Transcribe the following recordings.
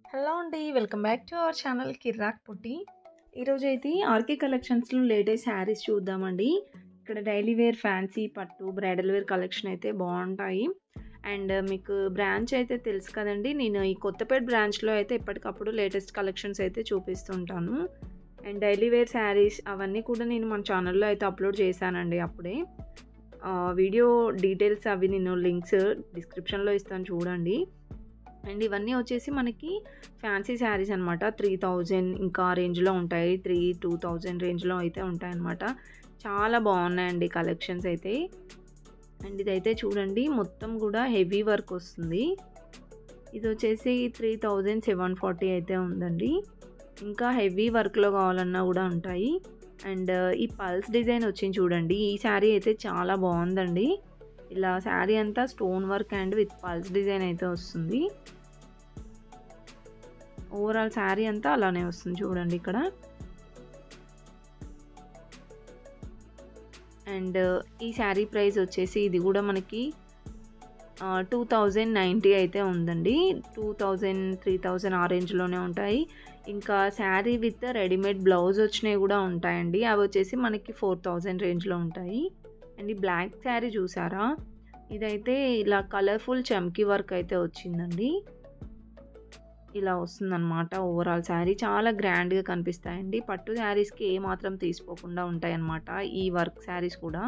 Hello అండి. Welcome back to our channel Kirrak Putti. ఈరోజైతే RK కలెక్షన్స్‌లో లేటెస్ట్ శారీస్ చూద్దామండి. ఇక్కడ డైలీ వేర్, ఫ్యాన్సీ, పట్టు, బ్రైడల్ వేర్ కలెక్షన్ అయితే బావుంటాయి. అండ్ మీకు బ్రాంచ్ అయితే తెలుసు కదండీ. నేను ఈ కొత్తపేట బ్రాంచ్‌లో అయితే ఎప్పటికప్పుడు లేటెస్ట్ కలెక్షన్స్ అయితే చూపిస్తుంటాను. అండ్ డైలీ వేర్ శారీస్ అవన్నీ కూడా నేను మన ఛానల్‌లో అయితే అప్లోడ్ చేశానండి అప్పుడే. వీడియో డీటెయిల్స్ అవి నేను లింక్స్ డిస్క్రిప్షన్‌లో ఇస్తాను చూడండి. అండ్ ఇవన్నీ వచ్చేసి మనకి ఫ్యాన్సీ శారీస్ అనమాట. 3000 ఇంకా రేంజ్‌లో ఉంటాయి. 2000 రేంజ్‌లో అయితే ఉంటాయన్నమాట. చాలా బాగున్నాయండి కలెక్షన్స్ అయితే. అండ్ ఇదైతే చూడండి మొత్తం కూడా హెవీ వర్క్ వస్తుంది. ఇది వచ్చేసి 3740 అయితే ఉందండి. ఇంకా హెవీ వర్క్‌లో కావాలన్నా కూడా ఉంటాయి. అండ్ ఈ పల్స్ డిజైన్ వచ్చింది చూడండి. ఈ శారీ అయితే చాలా బాగుందండి. ఇలా శారీ అంతా stone work and with pulse design అయితే వస్తుంది. ఓవరాల్ శారీ అంతా అలానే వస్తుంది చూడండి ఇక్కడ. అండ్ ఈ శారీ ప్రైస్ వచ్చేసి ఇది కూడా మనకి 2090 అయితే ఉందండి. 2000, 3000 ఆ రేంజ్‌లోనే ఉంటాయి. ఇంకా శారీ విత్ రెడీమేడ్ బ్లౌజ్ వచ్చినవి కూడా ఉంటాయండి. అవి వచ్చేసి మనకి 4000 రేంజ్‌లో ఉంటాయి. అండ్ ఈ బ్లాక్ శారీ చూసారా? ఇదైతే ఇలా కలర్ఫుల్ చమ్కీ వర్క్ అయితే వచ్చిందండి. ఇలా వస్తుందన్నమాట ఓవరాల్ శారీ. చాలా గ్రాండ్‌గా కనిపిస్తాయండి. పట్టు శారీస్‌కి ఏమాత్రం తీసిపోకుండా ఉంటాయన్నమాట ఈ వర్క్ శారీస్ కూడా.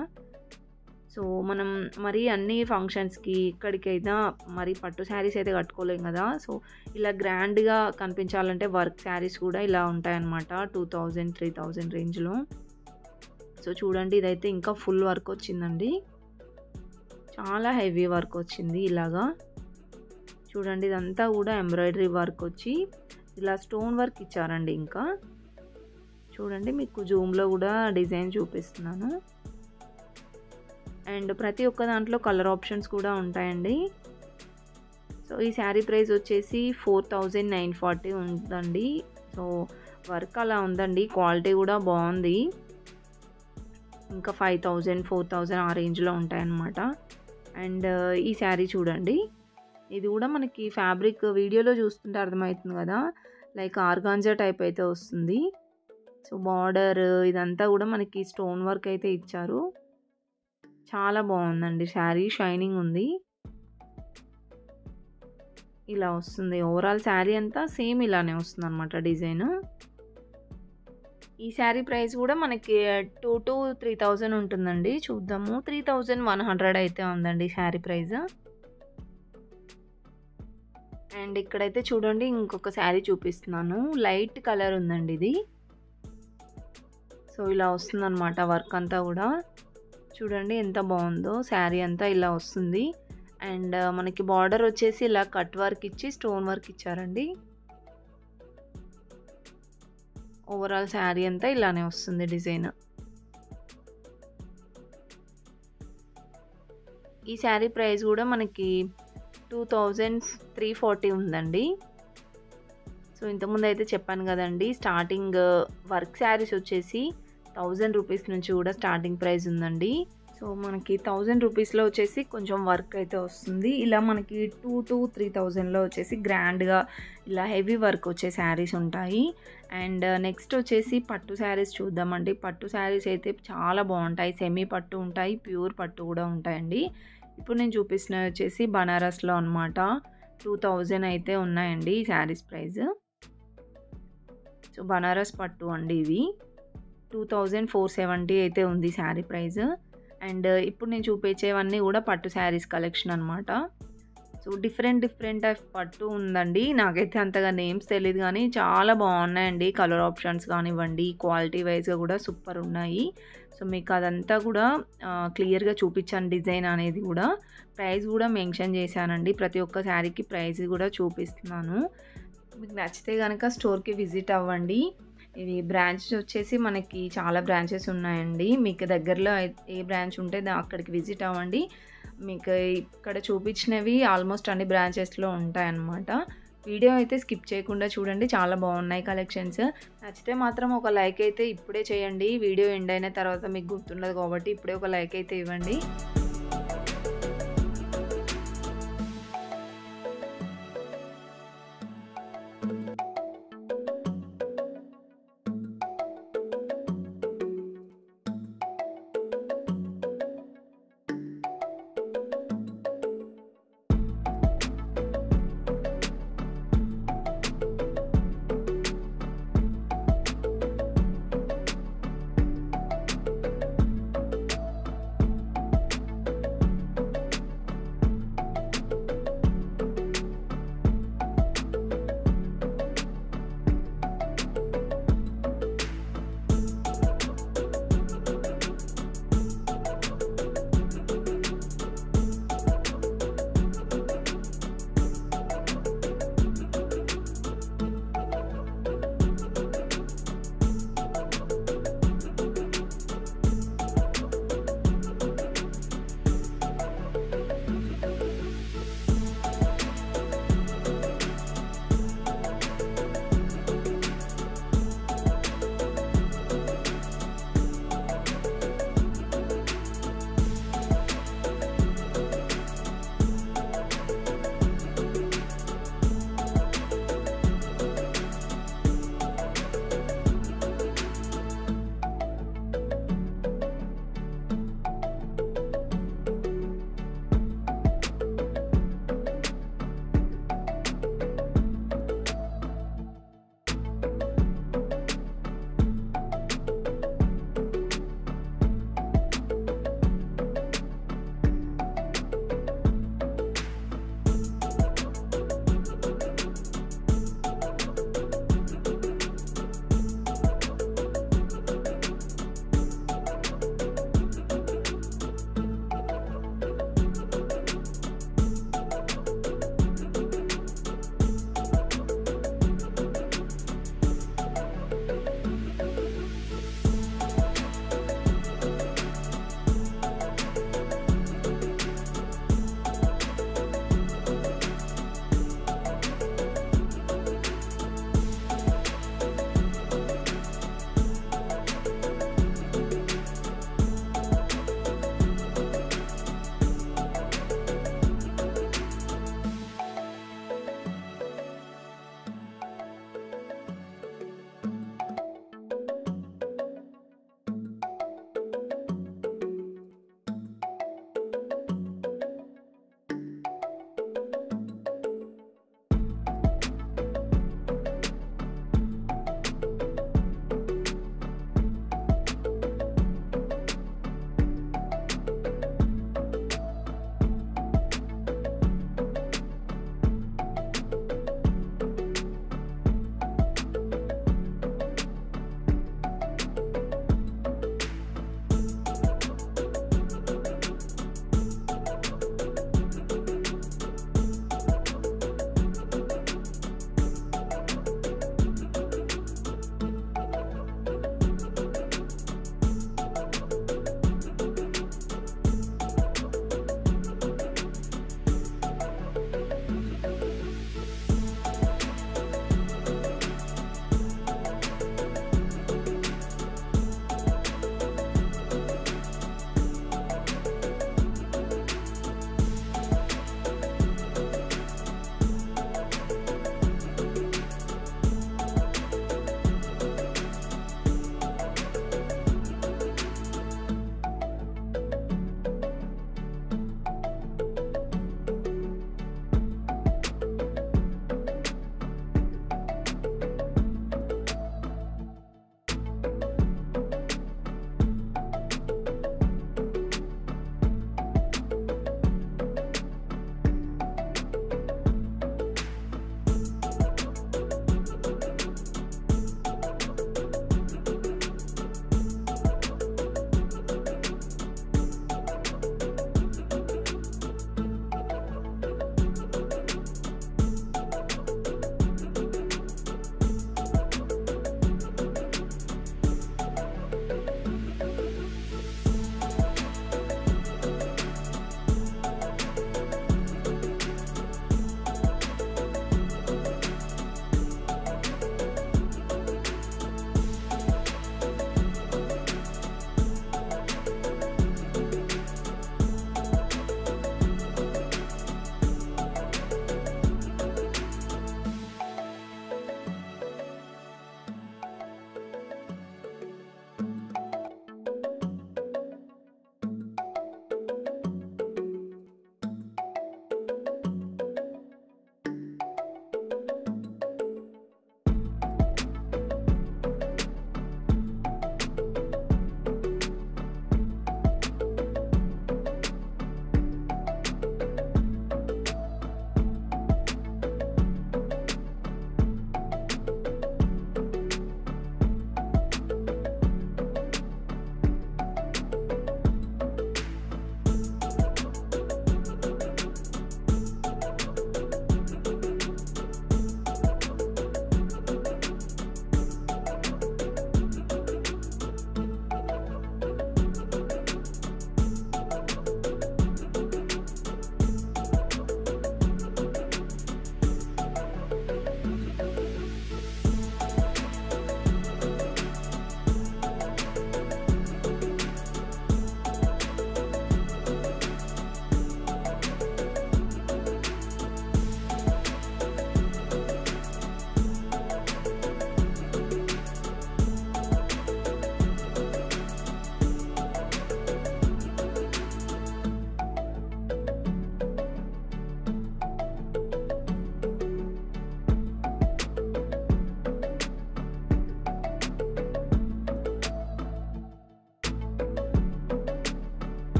సో మనం మరి అన్ని ఫంక్షన్స్‌కి ఇక్కడికైనా మరి పట్టు శారీస్ అయితే కట్టుకోలేం కదా! సో ఇలా గ్రాండ్‌గా కనిపించాలంటే వర్క్ శారీస్ కూడా ఇలా ఉంటాయన్నమాట. 2000, 3000 రేంజ్‌లో. సో చూడండి ఇదైతే ఇంకా ఫుల్ వర్క్ వచ్చిందండి. చాలా హెవీ వర్క్ వచ్చింది ఇలాగా. చూడండి ఇదంతా కూడా ఎంబ్రాయిడరీ వర్క్ వచ్చి ఇలా స్టోన్ వర్క్ ఇచ్చారండి. ఇంకా చూడండి మీకు జూమ్‌లో కూడా డిజైన్ చూపిస్తున్నాను. అండ్ ప్రతి ఒక్క దాంట్లో కలర్ ఆప్షన్స్ కూడా ఉంటాయండి. సో ఈ శారీ ప్రైస్ వచ్చేసి 4940 ఉందండి. సో వర్క్ అలా ఉందండి. క్వాలిటీ కూడా బాగుంది. ఇంకా 5000, 4000 ఆ రేంజ్‌లో ఉంటాయన్నమాట. అండ్ ఈ శారీ చూడండి. ఇది కూడా మనకి ఫ్యాబ్రిక్ వీడియోలో చూస్తుంటే అర్థమవుతుంది కదా! లైక్ ఆర్గాంజా టైప్ అయితే వస్తుంది. సో బార్డర్ ఇదంతా కూడా మనకి స్టోన్ వర్క్ అయితే ఇచ్చారు. చాలా బాగుందండి శారీ. షైనింగ్ ఉంది. ఇలా వస్తుంది ఓవరాల్ శారీ అంతా సేమ్ ఇలానే వస్తుందన్నమాట డిజైన్. ఈ శారీ ప్రైస్ కూడా మనకి 2,000-3,000 ఉంటుందండి. చూద్దాము. 3100 అయితే ఉందండి శారీ ప్రైస్. అండ్ ఇక్కడైతే చూడండి ఇంకొక శారీ చూపిస్తున్నాను. లైట్ కలర్ ఉందండి ఇది. సో ఇలా వస్తుందన్నమాట వర్క్ అంతా కూడా. చూడండి ఎంత బాగుందో. శారీ అంతా ఇలా వస్తుంది. అండ్ మనకి బార్డర్ వచ్చేసి ఇలా కట్ వర్క్ ఇచ్చి స్టోన్ వర్క్ ఇచ్చారండి. ఓవరాల్ శారీ అంతా ఇలానే వస్తుంది డిజైన్. ఈ శారీ ప్రైస్ కూడా మనకి 2340 ఉందండి. సో ఇంతకుముందు అయితే చెప్పాను కదండి. స్టార్టింగ్ వర్క్ శారీస్ వచ్చేసి 1000 రూపీస్ నుంచి కూడా స్టార్టింగ్ ప్రైస్ ఉందండి. సో మనకి 1000 రూపీస్లో వచ్చేసి కొంచెం వర్క్ అయితే వస్తుంది. ఇలా మనకి 2,000-3,000లో వచ్చేసి గ్రాండ్గా ఇలా హెవీ వర్క్ వచ్చే శారీస్ ఉంటాయి. అండ్ నెక్స్ట్ వచ్చేసి పట్టు శారీస్ చూద్దామండి. పట్టు శారీస్ అయితే చాలా బాగుంటాయి. సెమీ పట్టు ఉంటాయి, ప్యూర్ పట్టు కూడా ఉంటాయండి. ఇప్పుడు నేను చూపిస్తున్నవి వచ్చేసి బనారస్లో అనమాట. 2000 అయితే ఉన్నాయండి ఈ శారీస్ ప్రైస్. సో బనారస్ పట్టు అండి ఇవి. 2470 అయితే ఉంది శారీ ప్రైస్. అండ్ ఇప్పుడు నేను చూపించేవన్నీ కూడా పట్టు శారీస్ కలెక్షన్ అనమాట. సో డిఫరెంట్ టైప్ పట్టు ఉందండి. నాకైతే అంతగా నేమ్స్ తెలియదు కానీ చాలా బాగున్నాయండి. కలర్ ఆప్షన్స్ కానివ్వండి, క్వాలిటీ వైజ్గా కూడా సూపర్ ఉన్నాయి. సో మీకు అదంతా కూడా క్లియర్గా చూపించాను. డిజైన్ అనేది కూడా ప్రైస్ కూడా మెన్షన్ చేశానండి. ప్రతి ఒక్క శారీకి ప్రైస్ కూడా చూపిస్తున్నాను. మీకు నచ్చితే కనుక స్టోర్కి విజిట్ అవ్వండి. ఇది బ్రాంచ్ వచ్చేసి మనకి చాలా బ్రాంచెస్ ఉన్నాయండి. మీకు దగ్గరలో ఏ బ్రాంచ్ ఉంటే అక్కడికి విజిట్ అవ్వండి. మీకు ఇక్కడ చూపించినవి ఆల్మోస్ట్ అన్ని బ్రాంచెస్లో ఉంటాయన్నమాట. వీడియో అయితే స్కిప్ చేయకుండా చూడండి. చాలా బాగున్నాయి కలెక్షన్స్. నచ్చితే మాత్రం ఒక లైక్ అయితే ఇప్పుడే చేయండి. వీడియో ఎండ్ అయిన తర్వాత మీకు గుర్తుండదు కాబట్టి ఇప్పుడే ఒక లైక్ అయితే ఇవ్వండి.